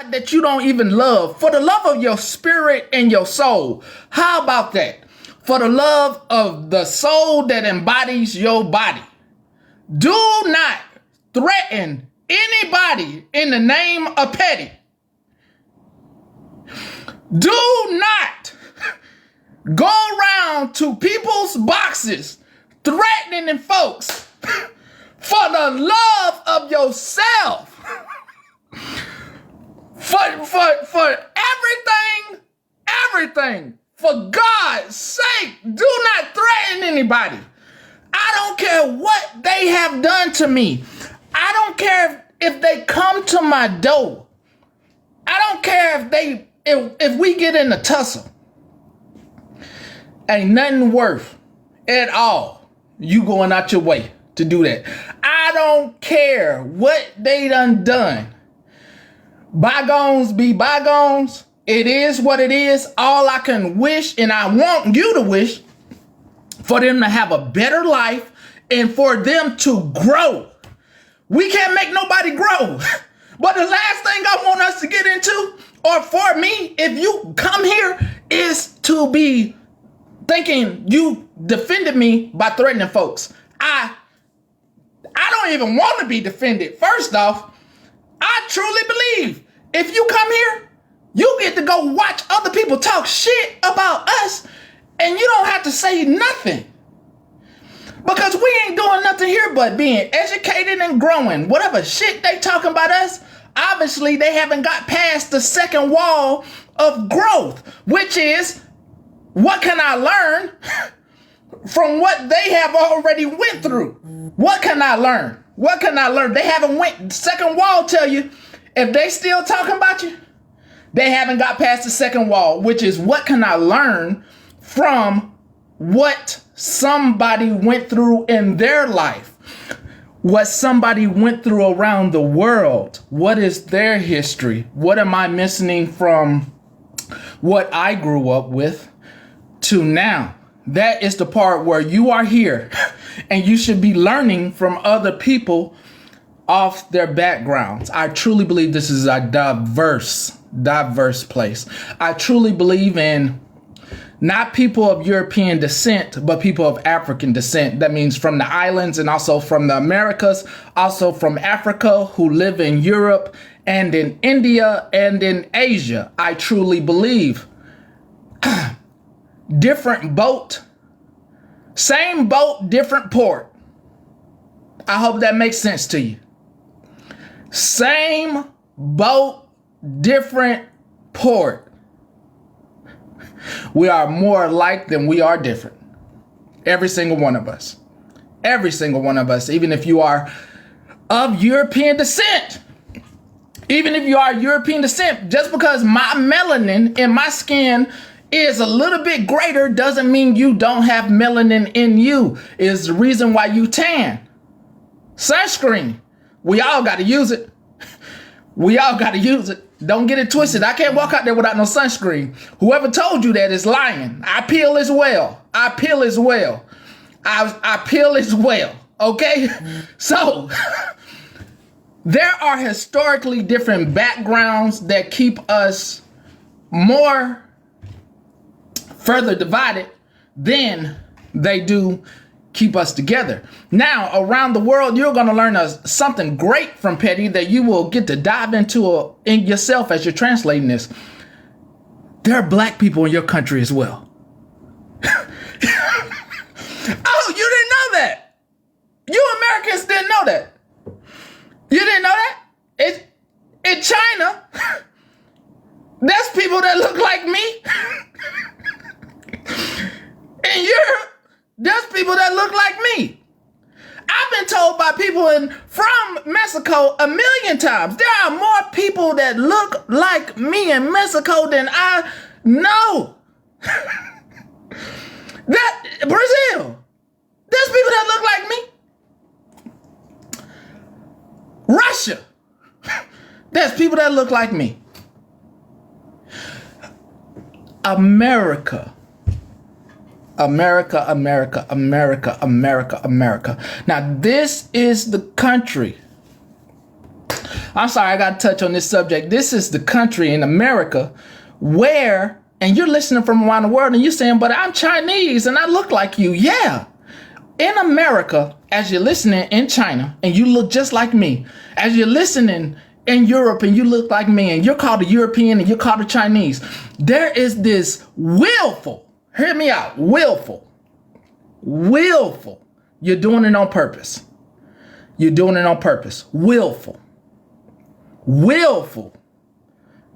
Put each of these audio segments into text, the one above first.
that you don't even love, for the love of your spirit and your soul. How about that? For the love of the soul that embodies your body. Do not threaten anybody in the name of petty. Do not go around to people's boxes threatening folks for the love of yourself. For everything, for God's sake, do not threaten anybody. I don't care what they have done to me. I don't care if they come to my door. I don't care if we get in a tussle. Ain't nothing worth at all you going out your way to do that. I don't care what they done. Bygones be bygones. It is what it is. All I can wish, and I want you to wish, for them to have a better life and for them to grow. We can't make nobody grow. But the last thing I want us to get into, or for me, if you come here, is to be thinking you defended me by threatening folks. I don't even want to be defended. First off, I truly believe if you come here, you get to go watch other people talk shit about us and you don't have to say nothing. Because we ain't doing nothing here but being educated and growing. Whatever shit they talking about us, obviously they haven't got past the second wall of growth, which is, what can I learn from what they have already went through? What can I learn? What can I learn? They haven't went, second wall tell you, if they still talking about you, they haven't got past the second wall, which is, what can I learn from what somebody went through in their life? What somebody went through around the world? What is their history? What am I missing from what I grew up with to now? That is the part where you are here and you should be learning from other people off their backgrounds. I truly believe this is a diverse place. I truly believe in not people of European descent, but people of African descent. That means from the islands and also from the Americas, also from Africa, who live in Europe and in India and in Asia. I truly believe different boat, same boat, different port. I hope that makes sense to you. Same boat, different port. We are more alike than we are different. Every single one of us. Every single one of us, even if you are of European descent. Even if you are European descent, just because my melanin in my skin is a little bit greater doesn't mean you don't have melanin in you. Is the reason why you tan. Sunscreen. We all got to use it. We all got to use it. Don't get it twisted. I can't walk out there without no sunscreen. Whoever told you that is lying. I peel as well. I peel as well. I peel as well. Okay? So, there are historically different backgrounds that keep us more further divided than they do keep us together. Now, around the world, you're going to learn something great from Petty that you will get to dive into in yourself as you're translating this. There are black people in your country as well. Oh, you didn't know that. You Americans didn't know that. You didn't know that? In China, there's people that look like me. In Europe, there's people that look like me. I've been told by people from Mexico a million times, there are more people that look like me in Mexico than I know. That Brazil, there's people that look like me. Russia, there's people that look like me. America. America, America, America, America, America. Now, this is the country. I'm sorry, I got to touch on this subject. This is the country in America where, and you're listening from around the world and you're saying, but I'm Chinese and I look like you. Yeah. In America, as you're listening in China and you look just like me, as you're listening in Europe and you look like me and you're called a European and you're called a Chinese, there is this willful, hear me out, willful. You're doing it on purpose. You're doing it on purpose. Willful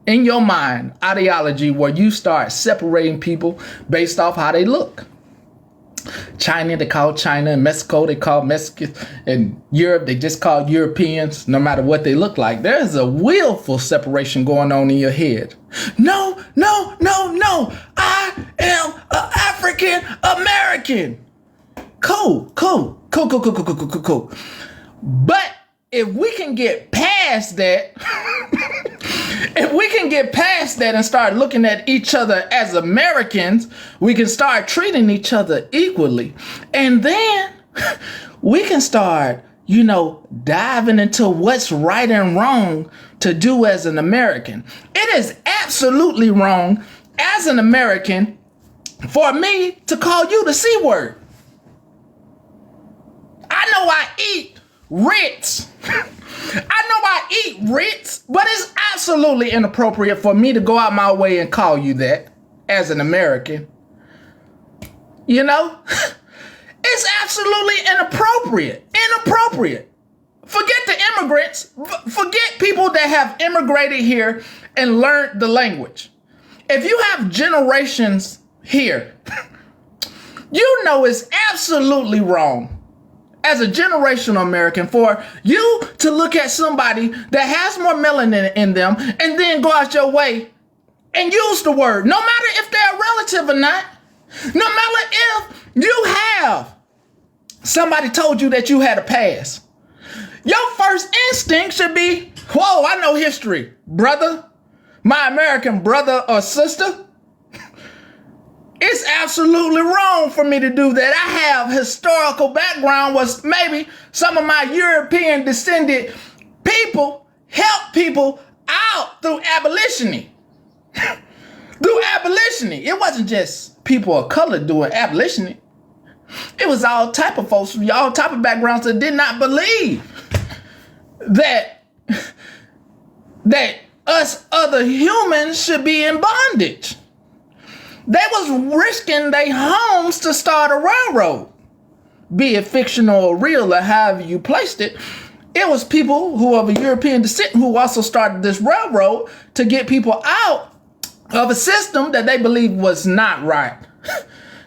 in your mind ideology where you start separating people based off how they look. China, they call China, and Mexico, they call Mexicans, and Europe, they just call Europeans, no matter what they look like. There's a willful separation going on in your head. No, I am an African American. Cool. But if we can get past that, and start looking at each other as Americans, we can start treating each other equally. And then we can start, diving into what's right and wrong to do as an American. It is absolutely wrong as an American for me to call you the C word. I know I eat Ritz. But it's absolutely inappropriate for me to go out my way and call you that as an American. It's absolutely inappropriate. Forget the immigrants. Forget people that have immigrated here and learned the language. If you have generations here, it's absolutely wrong as a generational American for you to look at somebody that has more melanin in them and then go out your way and use the word, no matter if they're a relative or not, no matter if you have somebody told you that you had a past. Your first instinct should be, whoa, I know history, brother, my American brother or sister. It's absolutely wrong for me to do that. I have historical background was maybe some of my European descended people help people out through abolition. It wasn't just people of color doing abolition. It was all type of folks from all type of backgrounds that did not believe that us other humans should be in bondage. They was risking their homes to start a railroad, be it fictional or real or however you placed it. It was people who of a European descent who also started this railroad to get people out of a system that they believed was not right.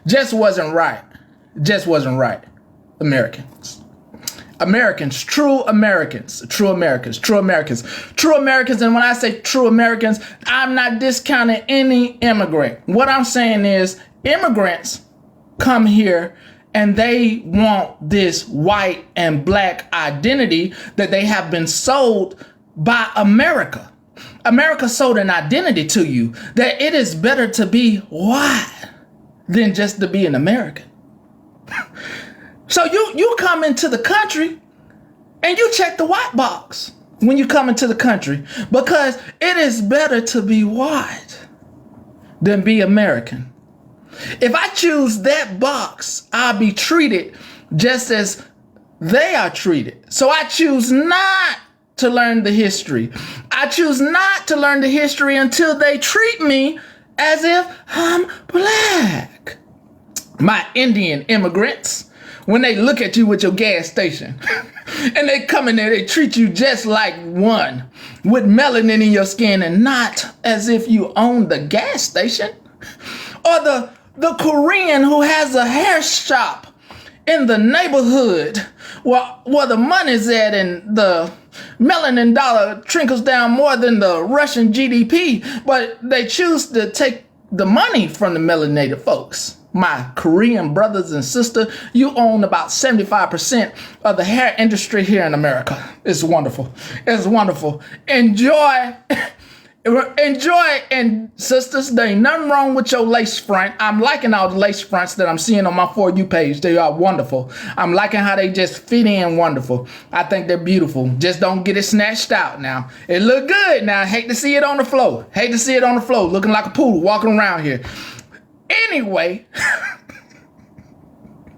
Just wasn't right. True Americans. And when I say true Americans, I'm not discounting any immigrant. What I'm saying is immigrants come here and they want this white and black identity that they have been sold by America. America sold an identity to you that it is better to be white than just to be an American. So you come into the country and you check the white box when you come into the country because it is better to be white than be American. If I choose that box, I'll be treated just as they are treated. So I choose not to learn the history. I choose not to learn the history until they treat me as if I'm black. My Indian immigrants, when they look at you with your gas station and they come in there, they treat you just like one with melanin in your skin and not as if you own the gas station. Or the Korean who has a hair shop in the neighborhood where the money's at and the melanin dollar trickles down more than the Russian GDP, but they choose to take the money from the melanated folks. My Korean brothers and sisters, you own about 75% of the hair industry here in America. It's wonderful. Enjoy Enjoy. And sisters, there ain't nothing wrong with your lace front. I'm liking all the lace fronts that I'm seeing on my For You page. They are wonderful. I'm liking how they just fit in wonderful. I think they're beautiful. Just don't get it snatched out now. It look good now. I hate to see it on the floor. Hate to see it on the floor looking like a poodle walking around here. Anyway.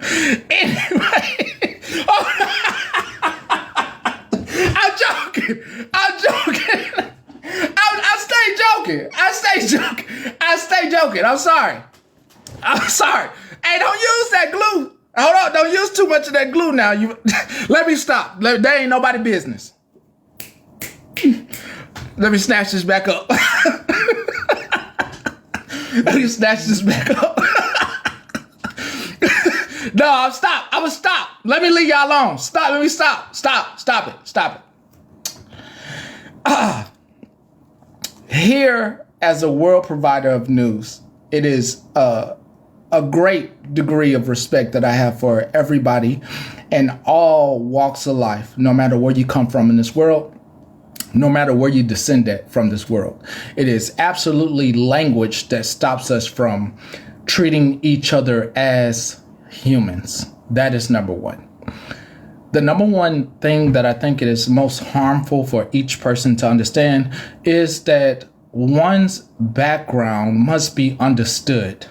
I'm joking. I stay joking. I'm sorry. Hey, don't use that glue. Hold on. Don't use too much of that glue now. Let me stop. That ain't nobody business. Let me snatch this back up. No, I'm stop. I'm gonna stop. Let me leave y'all alone. Stop. Let me stop. Stop it. Here, as a world provider of news, it is a great degree of respect that I have for everybody in all walks of life, no matter where you come from in this world, no matter where you descend from this world. It is absolutely language that stops us from treating each other as humans. That is number one. The number one thing that I think it is most harmful for each person to understand is that one's background must be understood.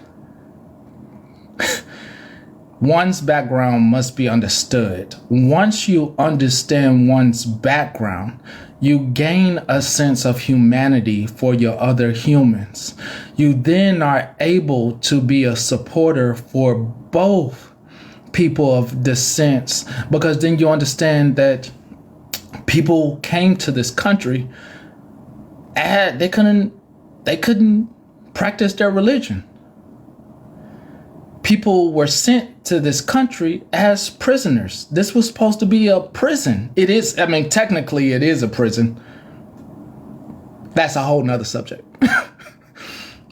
One's background must be understood. Once you understand one's background, you gain a sense of humanity for your other humans. You then are able to be a supporter for both people of descents, because then you understand that people came to this country and they couldn't practice their religion. People were sent to this country as prisoners. This was supposed to be a prison. It is, technically it is a prison. That's a whole nother subject.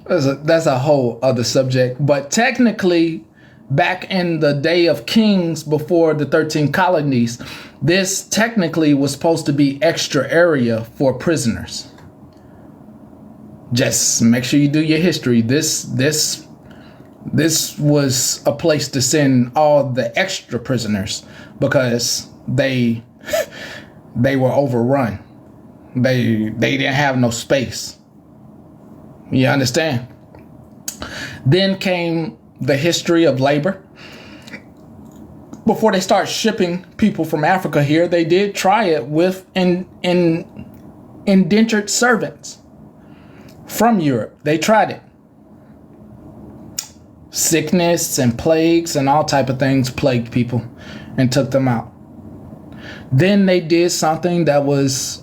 That's a whole other subject. But technically, back in the day of kings before the 13 colonies, this technically was supposed to be extra area for prisoners. Just make sure you do your history. This was a place to send all the extra prisoners because they were overrun. They didn't have no space. You understand? Then came the history of labor. Before they start shipping people from Africa here, they did try it with indentured servants from Europe. They tried it. Sickness and plagues and all type of things plagued people and took them out. Then they did something that was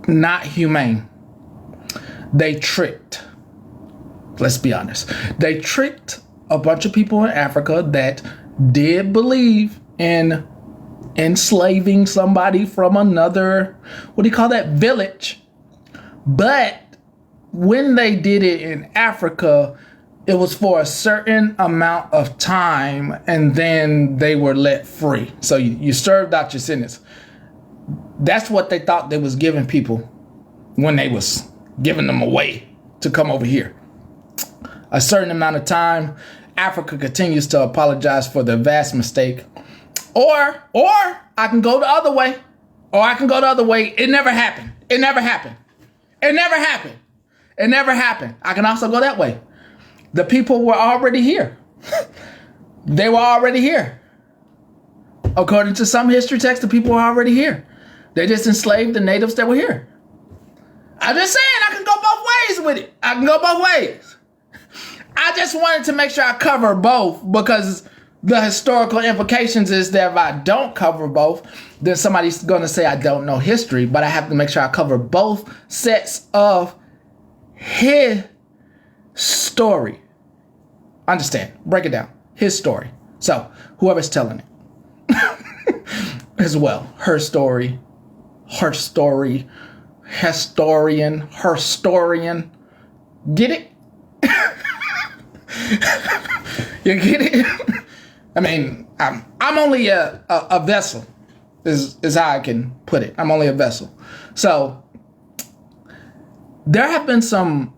not humane. They tricked. Let's be honest. They tricked a bunch of people in Africa that did believe in enslaving somebody from another, village. But when they did it in Africa, it was for a certain amount of time and then they were let free. So you served out your sentence. That's what they thought they was giving people when they was giving them away to come over here. A certain amount of time, Africa continues to apologize for their vast mistake. Or I can go the other way. It never happened. I can also go that way. The people were already here. They were already here. According to some history texts, the people were already here. They just enslaved the natives that were here. I'm just saying I can go both ways with it. I just wanted to make sure I cover both, because the historical implications is that if I don't cover both, then somebody's going to say I don't know history, but I have to make sure I cover both sets of his story. Understand? Break it down. His story. So whoever's telling it as well. Her story. Historian. Get it? You get it? I'm only a vessel is how I can put it. I'm only a vessel. So there have been some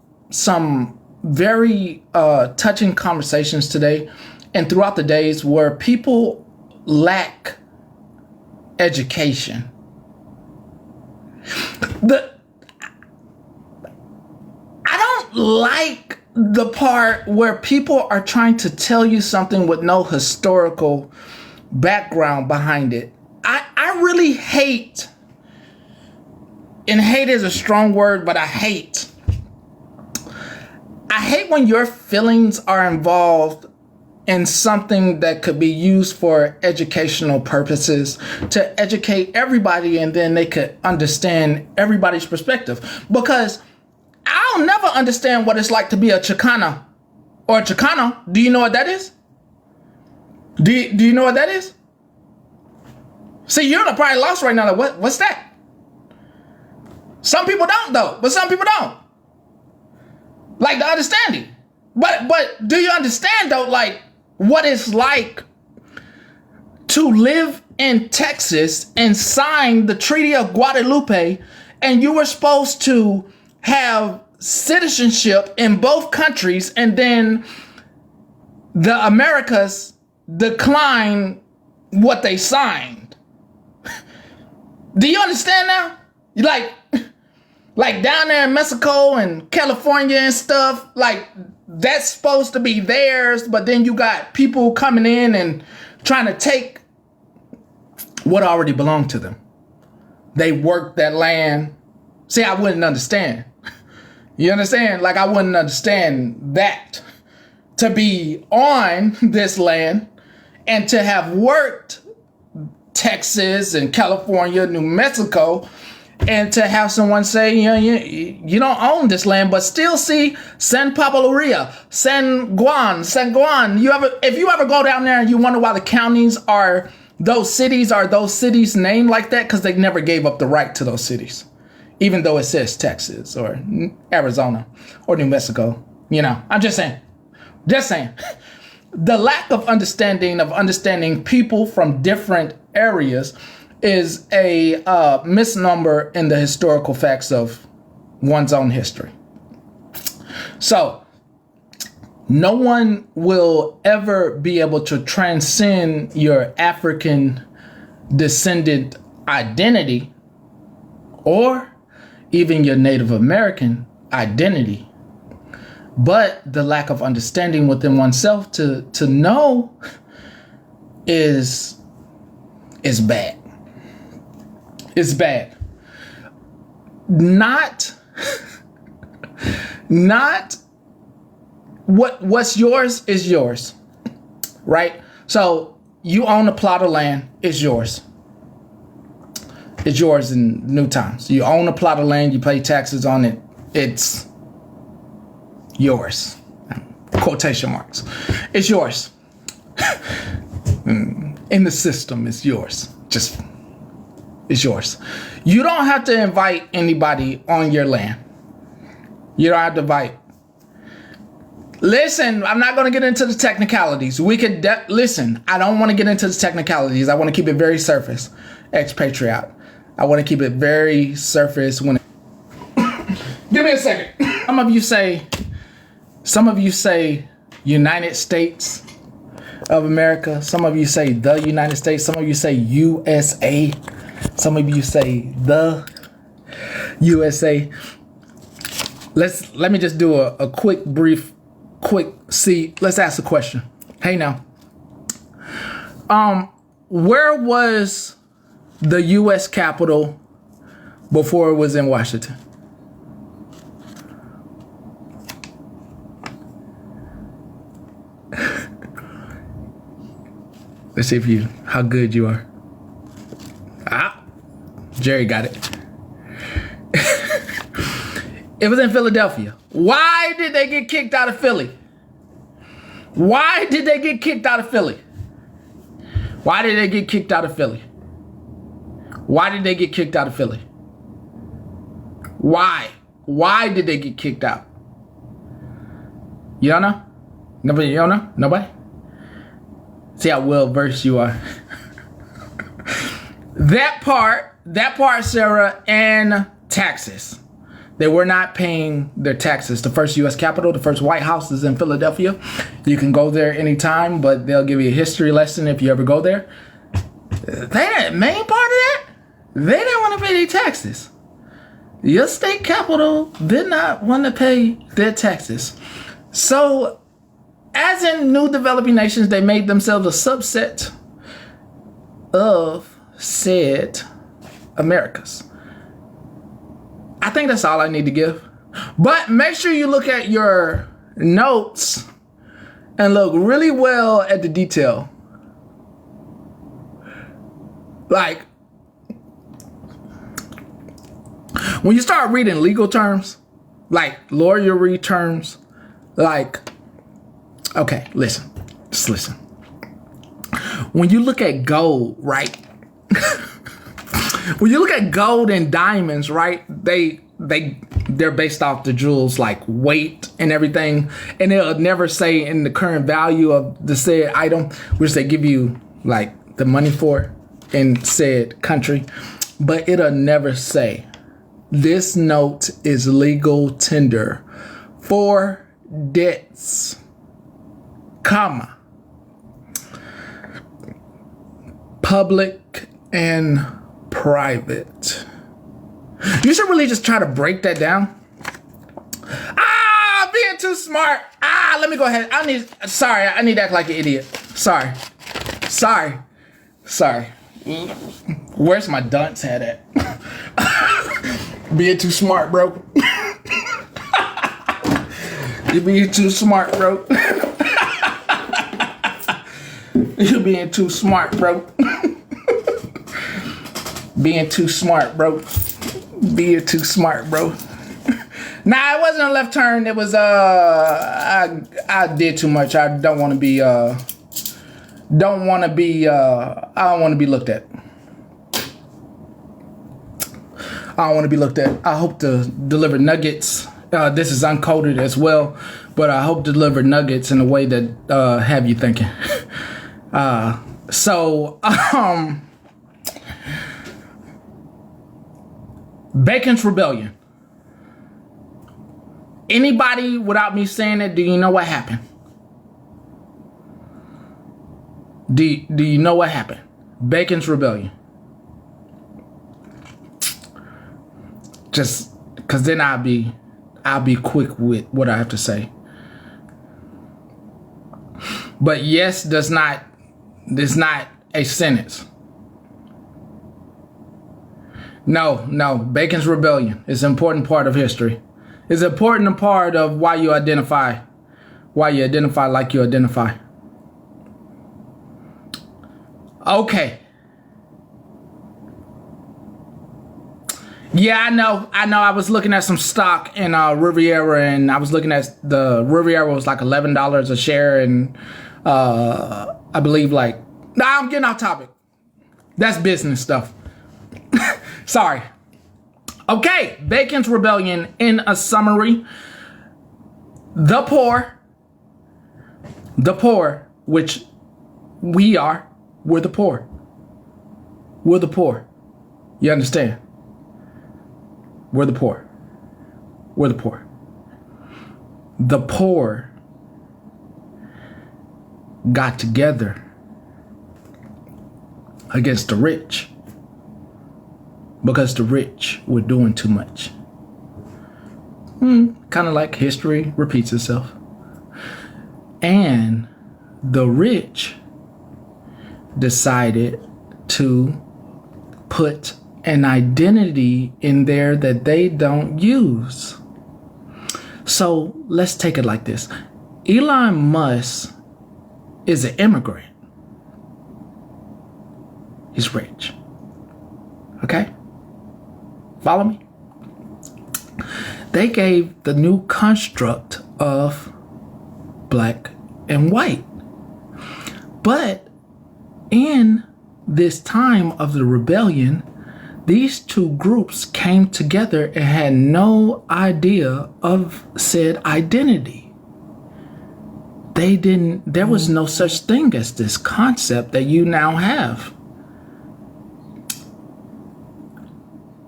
very touching conversations today and throughout the days where people lack education. I don't like the part where people are trying to tell you something with no historical background behind it. I really hate, and hate is a strong word, but I hate when your feelings are involved in something that could be used for educational purposes to educate everybody, and then they could understand everybody's perspective. Because I'll never understand what it's like to be a Chicana or a Chicano. Do you know what that is? Do you know what that is? See, you're probably lost right now. Like, what's that? Some people don't though, but some people don't. Like the understanding. But do you understand though, like what it's like to live in Texas and sign the Treaty of Guadalupe, and you were supposed to have citizenship in both countries, and then the Americas decline what they signed. Do you understand now? Like down there in Mexico and California and stuff, like that's supposed to be theirs, but then you got people coming in and trying to take what already belonged to them. They worked that land. See, I wouldn't understand. You understand? Like I wouldn't understand that. To be on this land and to have worked Texas and California, New Mexico, and to have someone say, you don't own this land, but still see San Pablo Ria, San Juan. If you ever go down there and you wonder why the counties are those cities named like that, because they never gave up the right to those cities, even though it says Texas or Arizona or New Mexico. I'm just saying. The lack of understanding people from different areas is a misnomer in the historical facts of one's own history. So no one will ever be able to transcend your African descendant identity or even your Native American identity. But the lack of understanding within oneself to know is bad. It's bad. Not what's yours is yours, right? So you own a plot of land, it's yours. It's yours in new times. You own a plot of land, you pay taxes on it, it's yours. Quotation marks. It's yours. In the system, it's yours. It's yours. You don't have to invite anybody on your land. You don't have to invite. Listen, I'm not going to get into the technicalities. Listen, I don't want to get into the technicalities. I want to keep it very surface. Expatriate. I want to keep it very surface. Give me a second. Some of you say United States of America. Some of you say the United States. Some of you say USA. Some of you say the USA. Let me just do a quick let's ask a question. Hey now. Where was the US Capitol before it was in Washington? Let's see how good you are. Jerry got it. It was in Philadelphia. Why did they get kicked out of Philly? Why did they get kicked out of Philly? Why did they get kicked out of Philly? Why did they get kicked out of Philly? Why? Why did they get kicked out? You don't know? Nobody? You don't know? Nobody? See how well versed you are. That part, Sarah, and taxes. They were not paying their taxes. The first U.S. Capitol, the first White House is in Philadelphia. You can go there anytime, but they'll give you a history lesson if you ever go there. The main part of that, they didn't want to pay their taxes. Your state capital did not want to pay their taxes. So, as in new developing nations, they made themselves a subset of said Americas. I think that's all I need to give. But make sure you look at your notes and look really well at the detail. Like, when you start reading legal terms, like lawyery terms, like, okay, listen, just listen. When you look at gold, right? When you look at gold and diamonds, right? They're based off the jewels like weight and everything, and it'll never say in the current value of the said item, which they give you like the money for in said country, but it'll never say this note is legal tender for debts, comma, public and private. You should really just try to break that down. Being too smart. Let me go ahead. I need to act like an idiot. Sorry. Where's my dunce hat at? Being too smart, bro. You're being too smart, bro. You're being too smart, bro. Being too smart, bro. Being too smart, bro. Nah, it wasn't a left turn. It was I did too much. I don't want to be I don't want to be looked at. I don't want to be looked at. I hope to deliver nuggets. This is uncoded as well, but I hope to deliver nuggets in a way that have you thinking. Bacon's Rebellion. Anybody, without me saying it, do you know what happened? Do you know what happened? Bacon's Rebellion. Just because then I'll be quick with what I have to say. But yes does not a sentence. No, Bacon's Rebellion is an important part of history. It's an important part of why you identify like you identify. Okay. Yeah, I know. I was looking at some stock in Riviera, and I was looking at the Riviera was like $11 a share, and I believe I'm getting off topic. That's business stuff. Sorry. Okay, Bacon's Rebellion in a summary. The poor, which we're the poor. We're the poor. You understand? We're the poor. We're the poor. The poor got together against the rich because the rich were doing too much. Kind of like history repeats itself. And the rich decided to put an identity in there that they don't use. So let's take it like this. Elon Musk is an immigrant. He's rich. Okay? Follow me? They gave the new construct of black and white. But in this time of the rebellion, these two groups came together and had no idea of said identity. There was no such thing as this concept that you now have.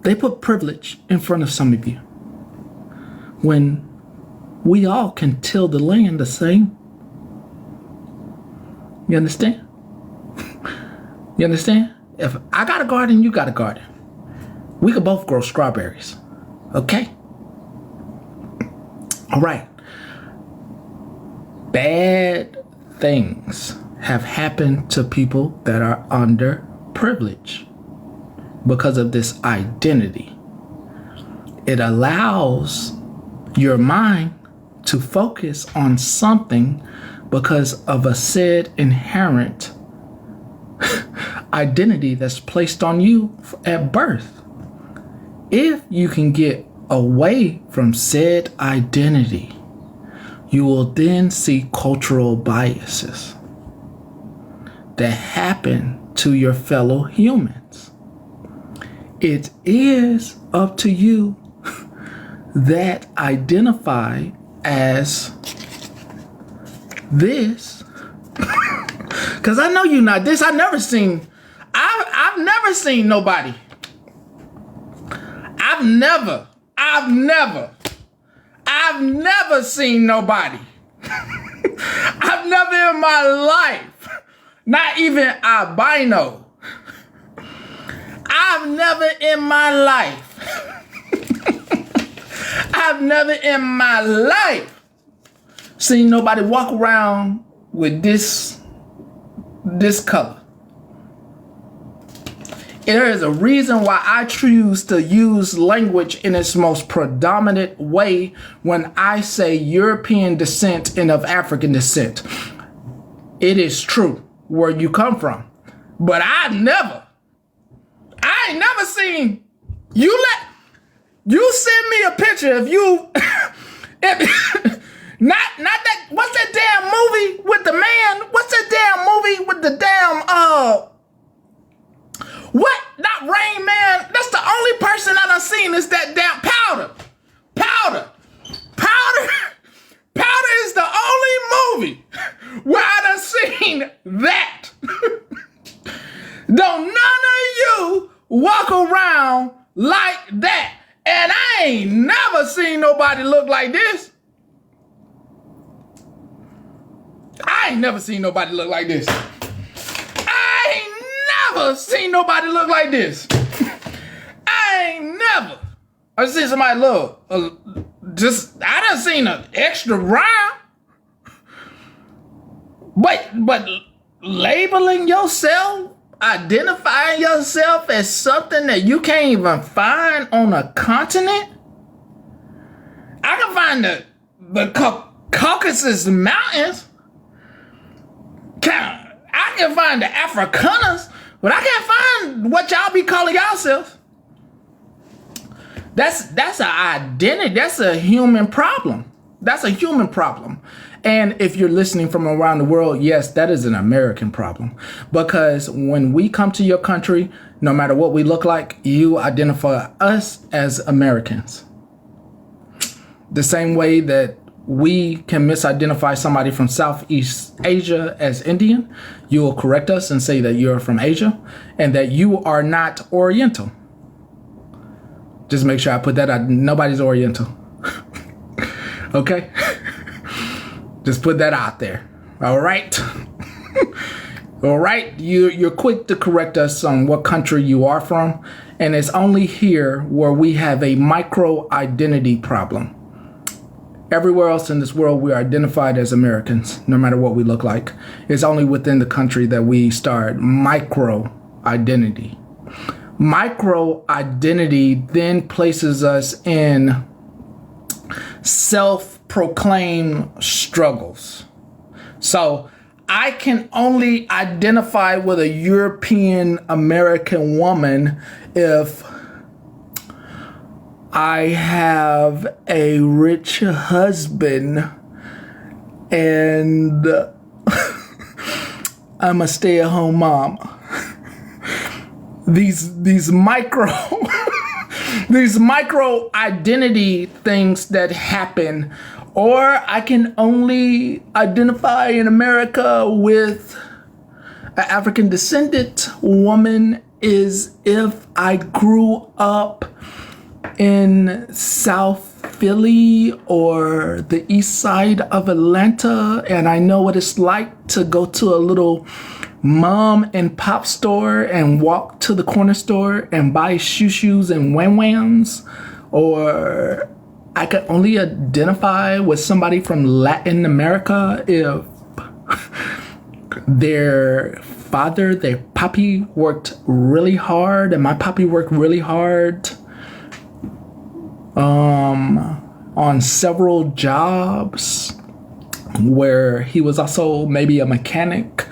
They put privilege in front of some of you. when we all can till the land the same? You understand? You understand? If I got a garden, you got a garden. We could both grow strawberries. Okay? All right. Bad things have happened to people that are underprivileged because of this identity. It allows your mind to focus on something because of a said inherent identity that's placed on you at birth. If you can get away from said identity, you will then see cultural biases that happen to your fellow humans. It is up to you that identify as this, because I know you're not this. I've never seen nobody. I've never seen nobody. I've never in my life, not even albino. I've never in my life seen nobody walk around with this color. There is a reason why I choose to use language in its most predominant way when I say European descent and of African descent. It is true where you come from, but I ain't never seen you send me a picture of you. Not that. What's that damn movie with the man? What's that damn movie with the damn what? Not Rain Man. That's the only person I done seen is that damn Powder. Powder is the only movie where I done seen that. Don't none of you walk around like that. And I ain't never seen nobody look like this. I ain't never seen nobody look like this. I seen somebody look, I done seen an extra round. But labeling yourself, identifying yourself as something that you can't even find on a continent. I can find the Caucasus Mountains. I can find the Afrikaners, but I can't find what y'all be calling yourselves. That's an identity. That's a human problem. And if you're listening from around the world, yes, that is an American problem. Because when we come to your country, no matter what we look like, you identify us as Americans. The same way that we can misidentify somebody from Southeast Asia as Indian, you will correct us and say that you're from Asia and that you are not Oriental. Just make sure I put that out. Nobody's Oriental. Okay? Just put that out there. All right? All right? You're quick to correct us on what country you are from. And it's only here where we have a micro identity problem. Everywhere else in this world, we are identified as Americans, no matter what we look like. It's only within the country that we start micro identity. Micro identity then places us in self-proclaimed struggles. So I can only identify with a European American woman if I have a rich husband and I'm a stay-at-home mom. These micro identity things that happen, or I can only identify in America with an African descendant woman is if I grew up in South Philly or the east side of Atlanta, and I know what it's like to go to a little mom and pop store and walk to the corner store and buy shoes and wham whams, or I could only identify with somebody from Latin America if their father, their papi, worked really hard, and my papi worked really hard on several jobs where he was also maybe a mechanic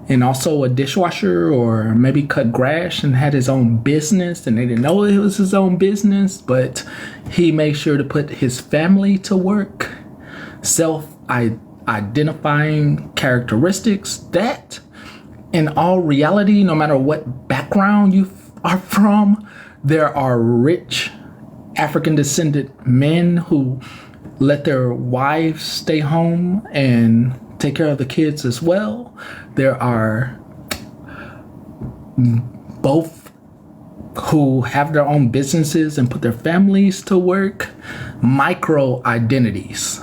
and also a dishwasher, or maybe cut grass and had his own business and they didn't know it was his own business, but he made sure to put his family to work. Self-identifying characteristics that in all reality, no matter what background you are from, there are rich African descended men who let their wives stay home and take care of the kids as well. There are both who have their own businesses and put their families to work. Micro identities.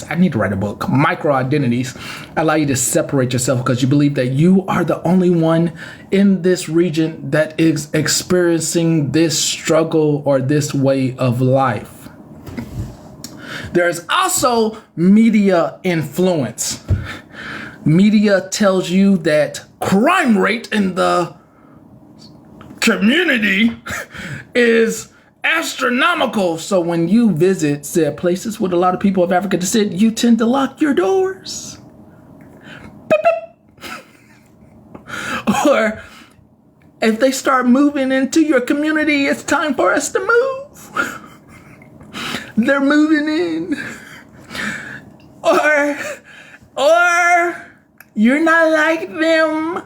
I need to write a book. Micro identities allow you to separate yourself because you believe that you are the only one in this region that is experiencing this struggle or this way of life. There's also media influence. Media tells you that crime rate in the community is astronomical. So when you visit said places with a lot of people of African descent, you tend to lock your doors. Beep, beep. Or if they start moving into your community, it's time for us to move. They're moving in. Or you're not like them.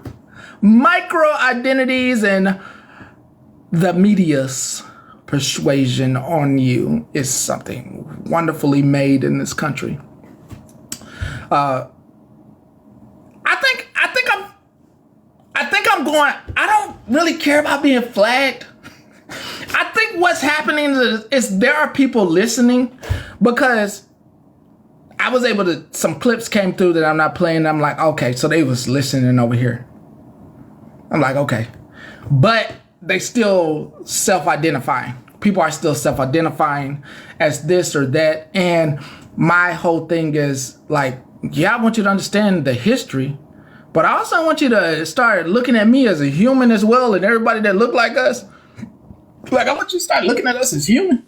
Micro identities and the media's persuasion on you is something wonderfully made in this country. I think I'm going. I don't really care about being flagged. I think what's happening is there are people listening because I was able to. Some clips came through that I'm not playing. I'm like, okay, so they was listening over here. I'm like, okay, but they still self-identifying. People are still self-identifying as this or that. And my whole thing is like, yeah, I want you to understand the history, but I also want you to start looking at me as a human as well, and everybody that look like us. Like, I want you to start looking at us as human.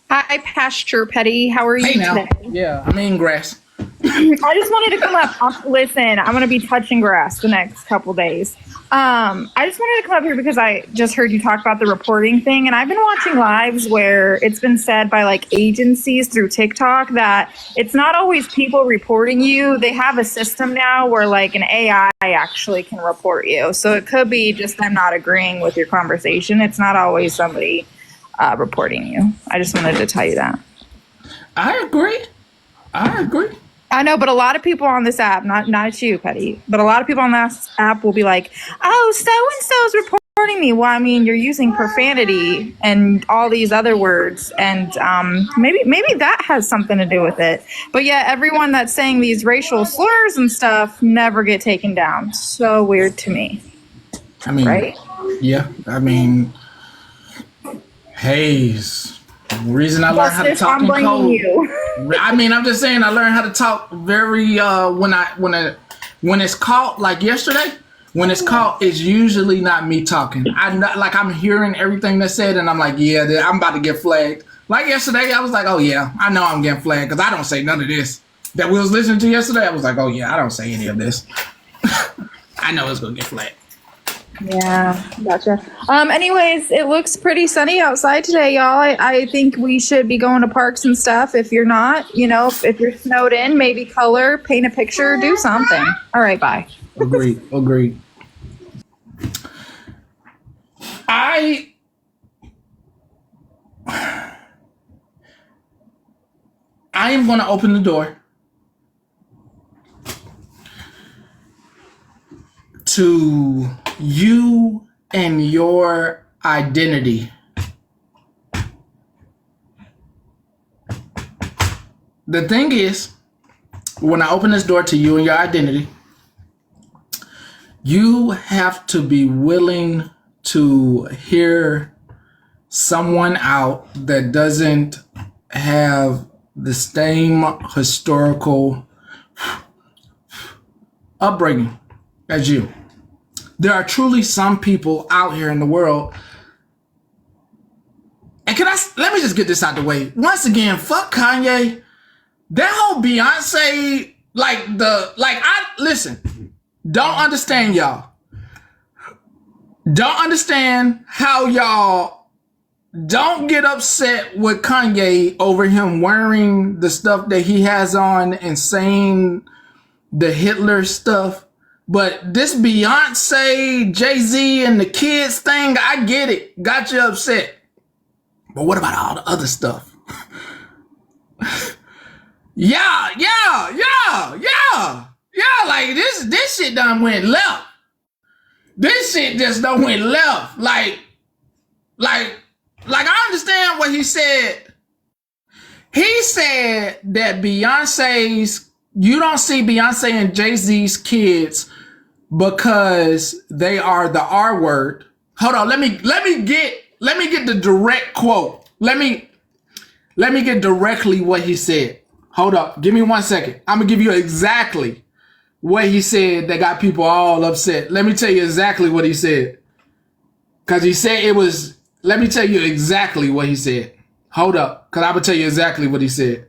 Hi, Pasture Petty. How are you today? Yeah, I'm eating grass. I just wanted to come up. Listen, I'm going to be touching grass the next couple days. I just wanted to come up here because I just heard you talk about the reporting thing, and I've been watching lives where it's been said by like agencies through TikTok that it's not always people reporting you. They have a system now where like an AI actually can report you. So it could be just them not agreeing with your conversation. It's not always somebody reporting you. I just wanted to tell you that. I agree. I know, but a lot of people on this app, not you, Petty, but a lot of people on this app will be like, oh, so-and-so's reporting me. Well, I mean, you're using profanity and all these other words, and maybe that has something to do with it. But yeah, everyone that's saying these racial slurs and stuff never get taken down. So weird to me. I mean, right? Yeah, I mean, the reason I learned how to talk in code. I mean, I'm just saying I learned how to talk very when it's caught, like yesterday. When it's caught, it's usually not me talking. I'm hearing everything that's said, and I'm like, yeah, I'm about to get flagged. Like yesterday, I was like, oh yeah, I know I'm getting flagged because I don't say none of this that we was listening to yesterday. I was like, oh yeah, I don't say any of this. I know it's gonna get flagged. Yeah, gotcha. Anyways, it looks pretty sunny outside today, y'all. I think we should be going to parks and stuff. If you're not, if you're snowed in, maybe color, paint a picture, do something. All right, bye. Agreed. I am going to open the door to you and your identity the thing is, when I open this door to you and your identity, you have to be willing to hear someone out that doesn't have the same historical upbringing as you. There are truly some people out here in the world. And let me just get this out the way. Once again, fuck Kanye. That whole Beyonce, listen, don't understand y'all. Don't understand how y'all don't get upset with Kanye over him wearing the stuff that he has on and saying the Hitler stuff. But this Beyonce, Jay-Z, and the kids thing, I get it. Got you upset. But what about all the other stuff? Yeah. Like this shit done went left. This shit just done went left. Like I understand what he said. He said that you don't see Beyonce and Jay-Z's kids because they are the R word. Hold on, let me get the direct quote. Let me get directly what he said. Hold up, give me 1 second. I'm gonna give you exactly what he said that got people all upset. Let me tell you exactly what he said. Cause he said let me tell you exactly what he said. Hold up, cause I'm gonna tell you exactly what he said.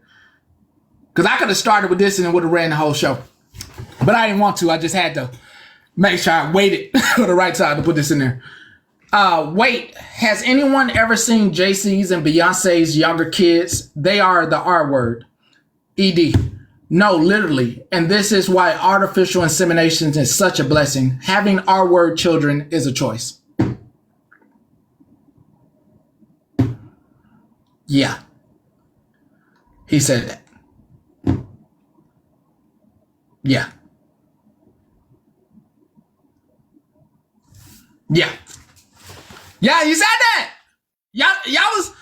Cause I could have started with this and it would have ran the whole show. But I didn't want to, I just had to make sure I waited for the right time to put this in there. Wait, has anyone ever seen JC's and Beyonce's younger kids? They are the R word. ED. No, literally. And this is why artificial insemination is such a blessing. Having R word children is a choice. Yeah. He said that. Yeah. Yeah. Yeah, you said that. Y'all was,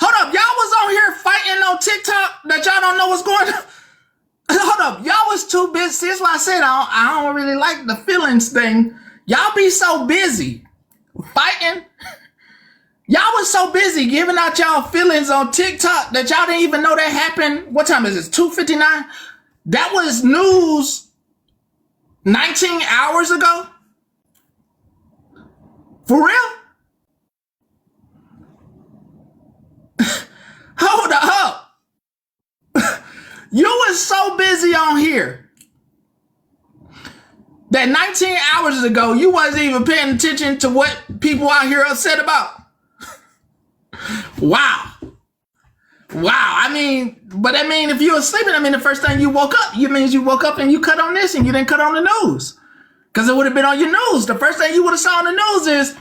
hold up, y'all was on here fighting on TikTok that y'all don't know what's going on. Hold up, y'all was too busy. That's why I said I don't really like the feelings thing. Y'all be so busy fighting. Y'all was so busy giving out y'all feelings on TikTok that y'all didn't even know that happened. What time is it? 2:59? That was news 19 hours ago? For real? Hold up. You was so busy on here that 19 hours ago, you wasn't even paying attention to what people out here upset about. Wow. I mean, if you were sleeping, the first time you woke up, you woke up and you cut on this and you didn't cut on the news. Because it would have been on your news. The first thing you would have saw on the news is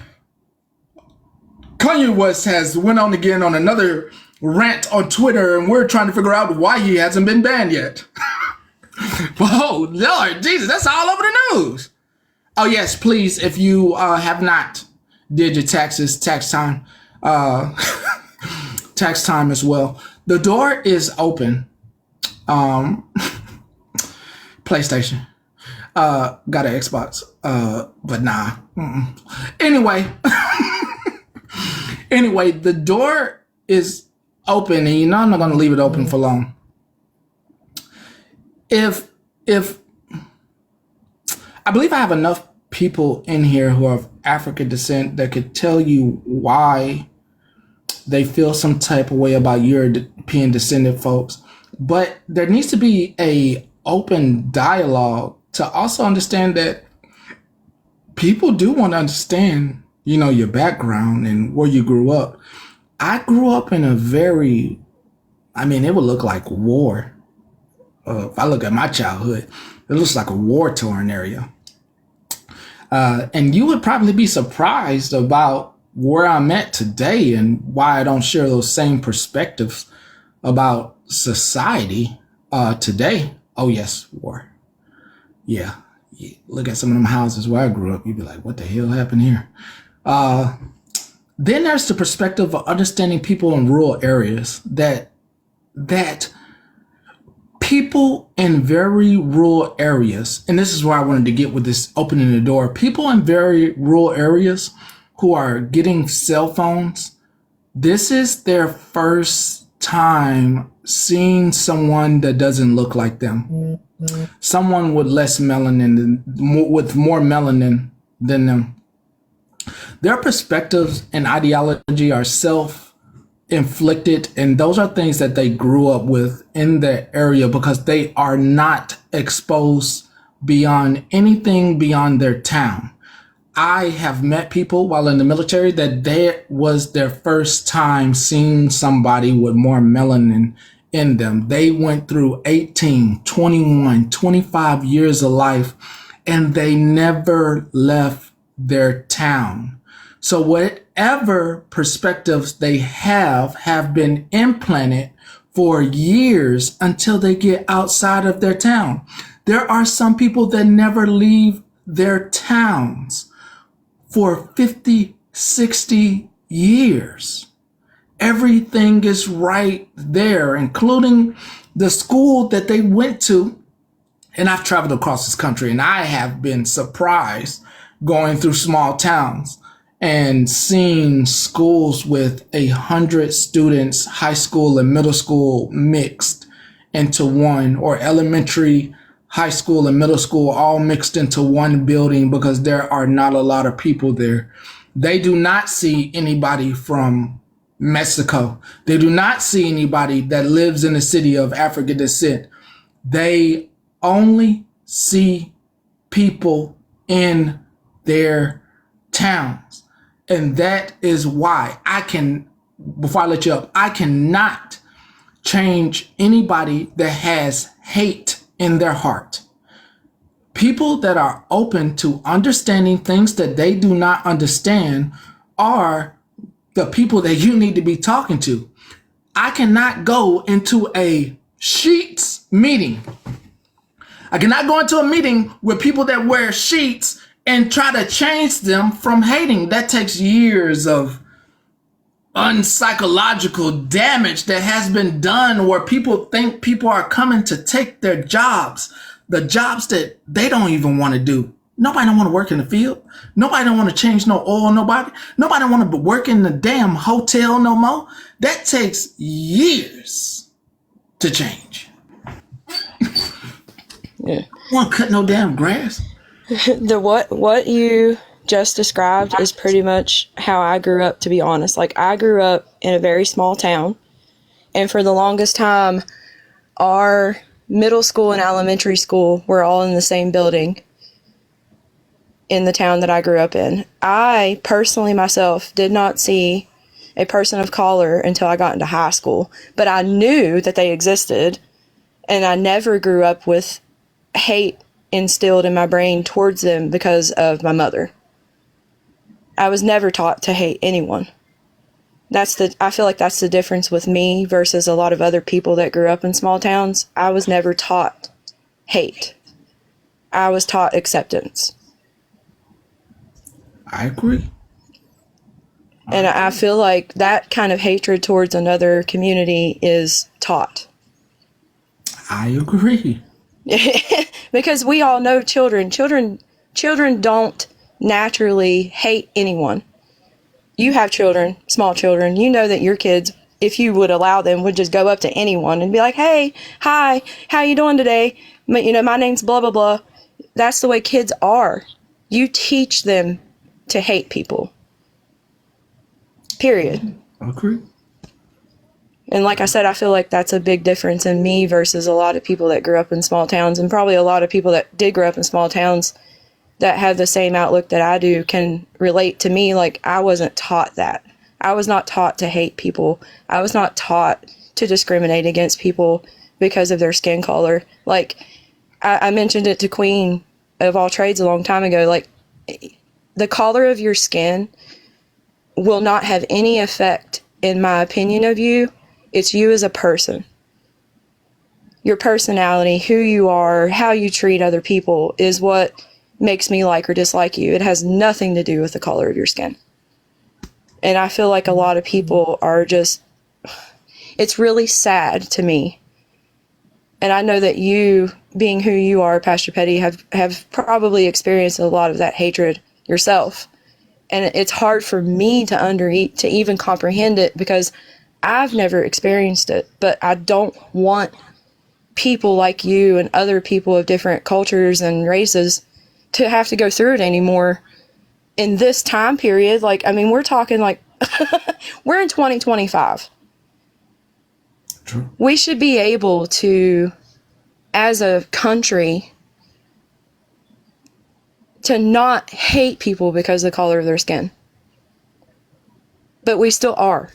Kanye West has went on again on another rant on Twitter, and we're trying to figure out why he hasn't been banned yet. Whoa, Lord Jesus, that's all over the news. Oh yes, please, if you have not did your taxes, tax time as well. The door is open. PlayStation. Got an Xbox. But nah. Anyway. Anyway, the door is open, and I'm not going to leave it open for long. If I believe I have enough people in here who are of African descent that could tell you why they feel some type of way about European descendant folks, but there needs to be a open dialogue to also understand that people do want to understand, your background and where you grew up. I grew up in a very, it would look like war. If I look at my childhood, it looks like a war-torn area. And you would probably be surprised about where I'm at today and why I don't share those same perspectives about society today. Oh, yes, war. Yeah. Look at some of them houses where I grew up. You'd be like, what the hell happened here? Then there's the perspective of understanding people in rural areas that people in very rural areas, and this is where I wanted to get with this opening the door, people in very rural areas who are getting cell phones, this is their first time seeing someone that doesn't look like them. Someone with less melanin, with more melanin than them. Their perspectives and ideology are self-inflicted, and those are things that they grew up with in their area because they are not exposed beyond anything beyond their town. I have met people while in the military that was their first time seeing somebody with more melanin in them. They went through 18, 21, 25 years of life, and they never left their town. So whatever perspectives they have been implanted for years until they get outside of their town. There are some people that never leave their towns for 50, 60 years. Everything is right there, including the school that they went to. And I've traveled across this country, and I have been surprised going through small towns and seeing schools with 100 students, high school and middle school mixed into one, or elementary, high school and middle school all mixed into one building because there are not a lot of people there. They do not see anybody from Mexico. They do not see anybody that lives in the city of African descent. They only see people in their towns. And that is why before I let you up, I cannot change anybody that has hate in their heart. People that are open to understanding things that they do not understand are the people that you need to be talking to. I cannot go into a sheets meeting. I cannot go into a meeting with people that wear sheets and try to change them from hating. That takes years of unpsychological damage that has been done where people think people are coming to take their jobs, the jobs that they don't even want to do. Nobody don't want to work in the field. Nobody don't want to change no oil. Nobody don't want to work in the damn hotel no more. That takes years to change. Yeah. Want to cut no damn grass. What you just described is pretty much how I grew up, to be honest. Like, I grew up in a very small town, and for the longest time, our middle school and elementary school were all in the same building in the town that I grew up in. I personally myself did not see a person of color until I got into high school, but I knew that they existed, and I never grew up with hate instilled in my brain towards them because of my mother. I was never taught to hate anyone. I feel like that's the difference with me versus a lot of other people that grew up in small towns. I was never taught hate. I was taught acceptance. I agree. And I feel like that kind of hatred towards another community is taught. I agree. Because we all know children don't naturally hate anyone. You have children, small children. You know that your kids, if you would allow them, would just go up to anyone and be like, "Hey, hi, how you doing today? My name's blah, blah, blah." That's the way kids are. You teach them to hate people. Period. Agree. And like I said, I feel like that's a big difference in me versus a lot of people that grew up in small towns, and probably a lot of people that did grow up in small towns that have the same outlook that I do can relate to me. Like, I wasn't taught that. I was not taught to hate people. I was not taught to discriminate against people because of their skin color. Like, I mentioned it to Queen of All Trades a long time ago. Like, the color of your skin will not have any effect, in my opinion, of you. It's you as a person. Your personality, who you are, how you treat other people is what makes me like or dislike you. It has nothing to do with the color of your skin. And I feel like a lot of people are just, it's really sad to me. And I know that you, being who you are, Pastor Petty, have probably experienced a lot of that hatred yourself. And it's hard for me to even comprehend it because I've never experienced it. But I don't want people like you and other people of different cultures and races to have to go through it anymore in this time period. Like, I mean, we're talking like we're in 2025. True. We should be able to, as a country, to not hate people because of the color of their skin. But we still are.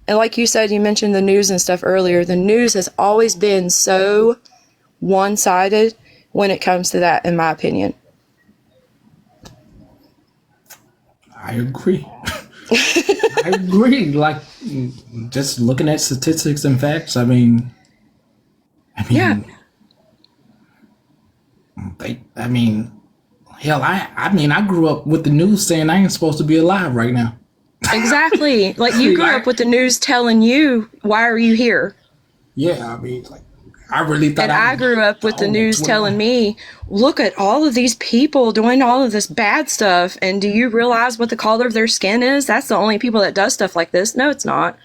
And like you said, you mentioned the news and stuff earlier. The news has always been so one-sided when it comes to that, in my opinion. I agree. I agree. Like, just looking at statistics and facts, I mean, Yeah. hell, I grew up with the news saying I ain't supposed to be alive right now. Exactly. Like, you grew up with the news telling you, why are you here? Yeah, I mean, like, I really thought. And I grew up with the news telling me, look at all of these people doing all of this bad stuff. And do you realize what the color of their skin is? That's the only people that does stuff like this. No, it's not.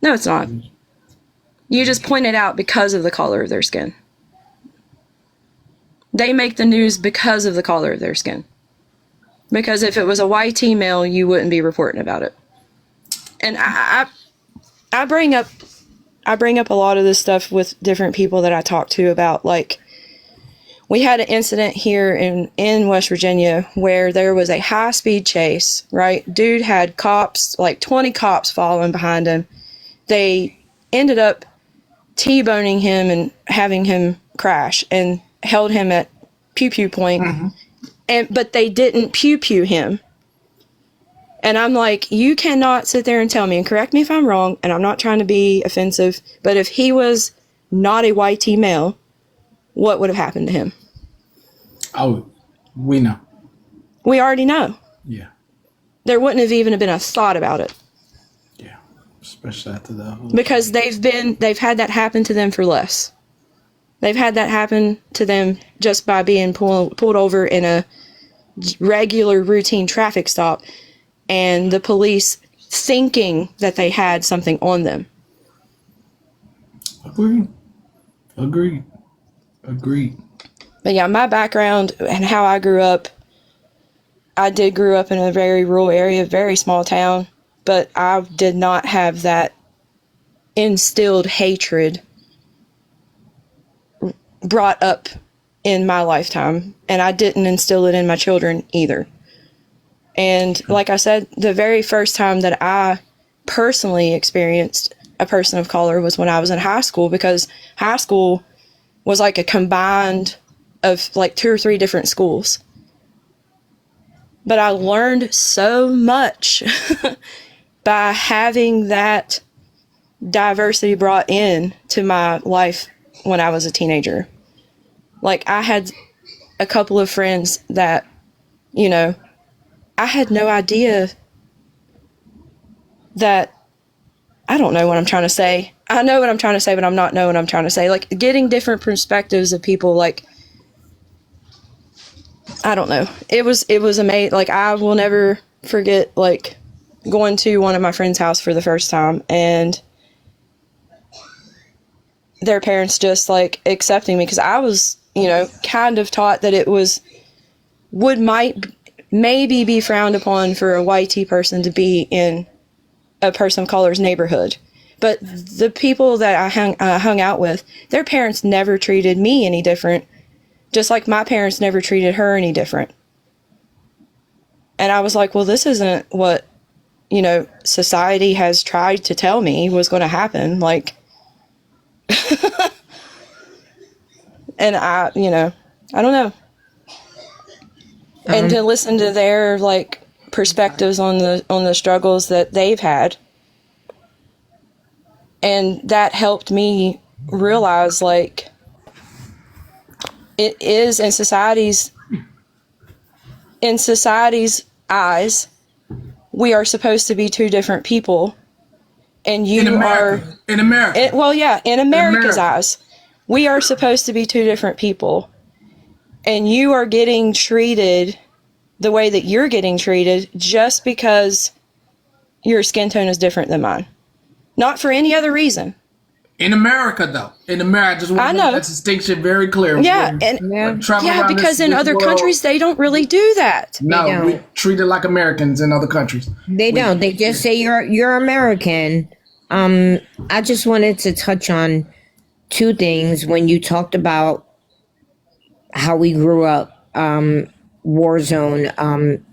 No, it's not. You just point it out because of the color of their skin. They make the news because of the color of their skin. Because if it was a white male, you wouldn't be reporting about it. And I bring up a lot of this stuff with different people that I talk to about, like, we had an incident here in West Virginia where there was a high-speed chase, right? Dude had cops, like 20 cops following behind him. They ended up T-boning him and having him crash and held him at pew-pew point. Mm-hmm. But they didn't pew-pew him. And I'm like, you cannot sit there and tell me, and correct me if I'm wrong, and I'm not trying to be offensive, but if he was not a white male, what would have happened to him? Oh, we know. We already know. Yeah. There wouldn't have even been a thought about it. Yeah. Especially after the whole... Because they've had that happen to them for less. They've had that happen to them just by being pulled over in a regular routine traffic stop and the police thinking that they had something on them. Agreed. But yeah, my background and how I grew up, I did grow up in a very rural area, very small town, but I did not have that instilled hatred brought up in my lifetime, and I didn't instill it in my children either. And like I said, the very first time that I personally experienced a person of color was when I was in high school, because high school was like a combined of like 2 or 3 different schools. But I learned so much by having that diversity brought in to my life when I was a teenager. Like, I had a couple of friends that, you know, I had no idea that, I don't know what I'm trying to say. I know what I'm trying to say, but I'm not know what I'm trying to say. Like, getting different perspectives of people, like, I don't know. It was amazing. Like, I will never forget, like, going to one of my friends' house for the first time and their parents just, like, accepting me, because I was, you know, kind of taught that it might maybe be frowned upon for a white person to be in a person of color's neighborhood. But the people that I hung out with, their parents never treated me any different, just like my parents never treated her any different. And I was like, well, this isn't what, you know, society has tried to tell me was going to happen. Like, and I don't know. And to listen to their, like, perspectives on the struggles that they've had. And that helped me realize, like, it is in society's eyes, we are supposed to be 2 different people. And you in America's eyes. In America's eyes. We are supposed to be two different people. And you are getting treated the way that you're getting treated just because your skin tone is different than mine. Not for any other reason. In America, though. In America, I just want to make that distinction very clear. Yeah, because in other countries, they don't really do that. No, we treat it like Americans in other countries. They don't. They just say you're American. I just wanted to touch on two things when you talked about how we grew up, war zone,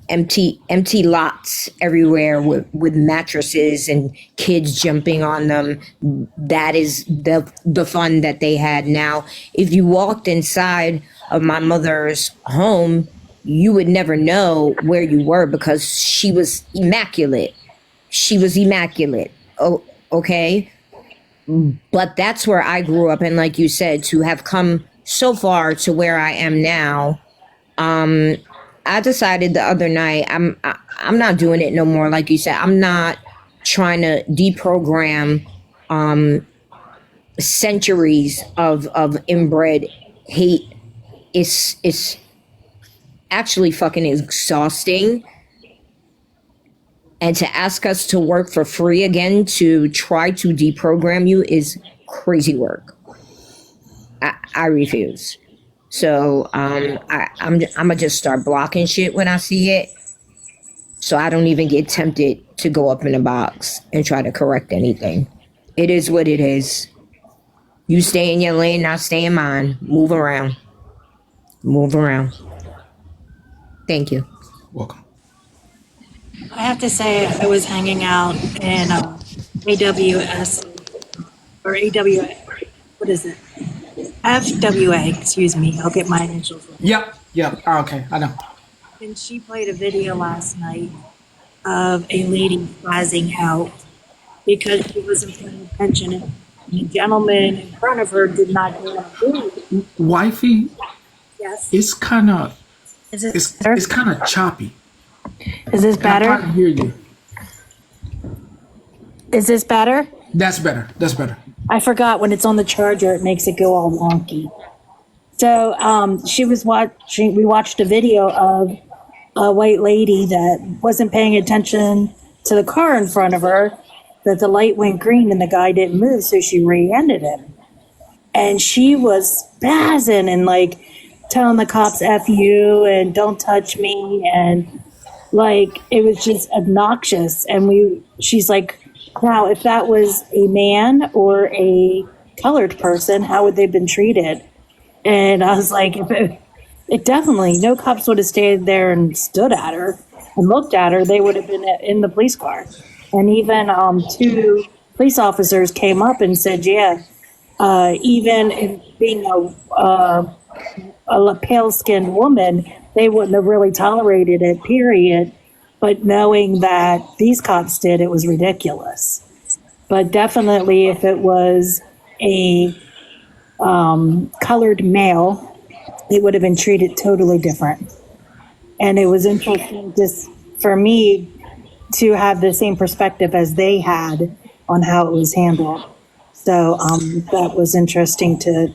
empty lots everywhere with mattresses and kids jumping on them. That is the fun that they had. Now, if you walked inside of my mother's home, you would never know where you were because she was immaculate. Oh, okay. But that's where I grew up. And like you said, to have come so far to where I am now, I decided the other night I'm not doing it no more. Like you said, I'm not trying to deprogram centuries of inbred hate. It's actually fucking exhausting. And to ask us to work for free again to try to deprogram you is crazy work. I refuse. So I'm gonna just start blocking shit when I see it, so I don't even get tempted to go up in a box and try to correct anything. It is what it is. You stay in your lane, I stay in mine. Move around. Thank you. Welcome. I have to say, I was hanging out in AWS or AWA. What is it? FWA, excuse me. I'll get my initials wrong. Yep. Oh, okay, I know. And she played a video last night of a lady spazzing out because she wasn't paying attention. And the gentleman in front of her did not do it. Wifey, Yes. it's kind of Is this it's better? kind of choppy. Is this I'm better? trying to hear you. Is this better? That's better. I forgot when it's on the charger, it makes it go all wonky. So we watched a video of a white lady that wasn't paying attention to the car in front of her, that the light went green and the guy didn't move, so she rear-ended him. And she was spazzing and like telling the cops F you and don't touch me, and like it was just obnoxious. And she's like, now, if that was a man or a colored person, how would they have been treated? And I was like, it definitely, no cops would have stayed there and stood at her and looked at her. They would have been in the police car. And even 2 police officers came up and said, yeah, even in being a pale-skinned woman, they wouldn't have really tolerated it, period. But knowing that these cops did, it was ridiculous. But definitely if it was a colored male, it would have been treated totally different. And it was interesting just for me to have the same perspective as they had on how it was handled. So that was interesting to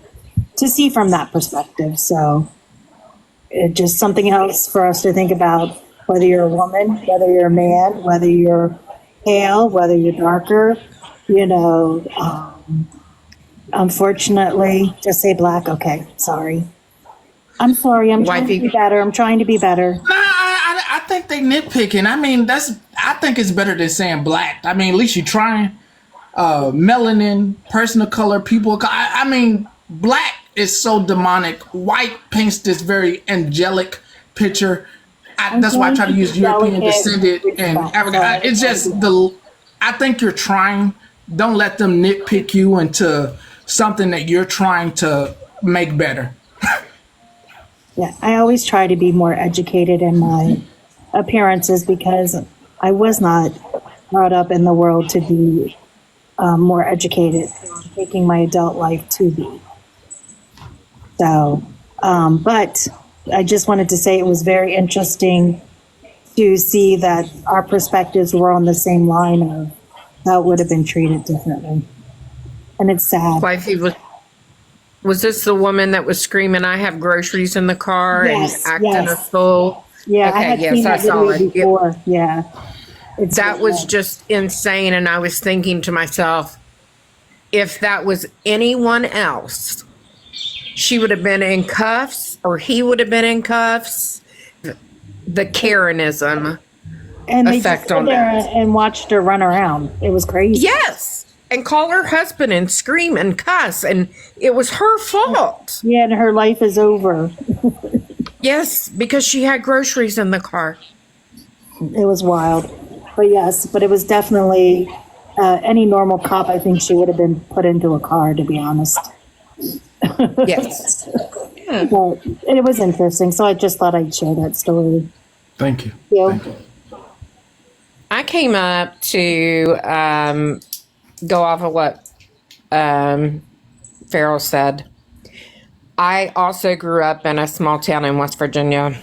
see from that perspective. So it just something else for us to think about. Whether you're a woman, whether you're a man, whether you're pale, whether you're darker, unfortunately, just say black. Okay, sorry. I'm sorry. I'm trying to be better. Nah, I think they nitpicking. I mean, I think it's better than saying black. I mean, at least you're trying. Melanin, person of color, people. I mean, black is so demonic. White paints this very angelic picture. That's why I try to use European descendant and African. It's just I think you're trying. Don't let them nitpick you into something that you're trying to make better. Yeah, I always try to be more educated in my appearances because I was not brought up in the world to be more educated. So I'm taking my adult life to be. So, but I just wanted to say it was very interesting to see that our perspectives were on the same line of how it would have been treated differently. And it's sad. Wifey, Was this the woman that was screaming, "I have groceries in the car," Yes, and acting yes. a fool? Yeah, I Okay, had yes, seen I that saw video it. before. Yeah. It's That was just insane. And I was thinking to myself, if that was anyone else, she would have been in cuffs or he would have been in cuffs. The Karenism. and they just effect stood on there that. and watched her run around. It was crazy. Yes. And call her husband and scream and cuss. And it was her fault. Yeah, and her life is over. Yes, because she had groceries in the car. It was wild. But yes, but it was definitely any normal cop. I think she would have been put into a car, to be honest. Yes. But it was interesting, so I just thought I'd share that story. Thank you. Yeah. Thank you. I came up to go off of what Farrell said. I also grew up in a small town in West Virginia.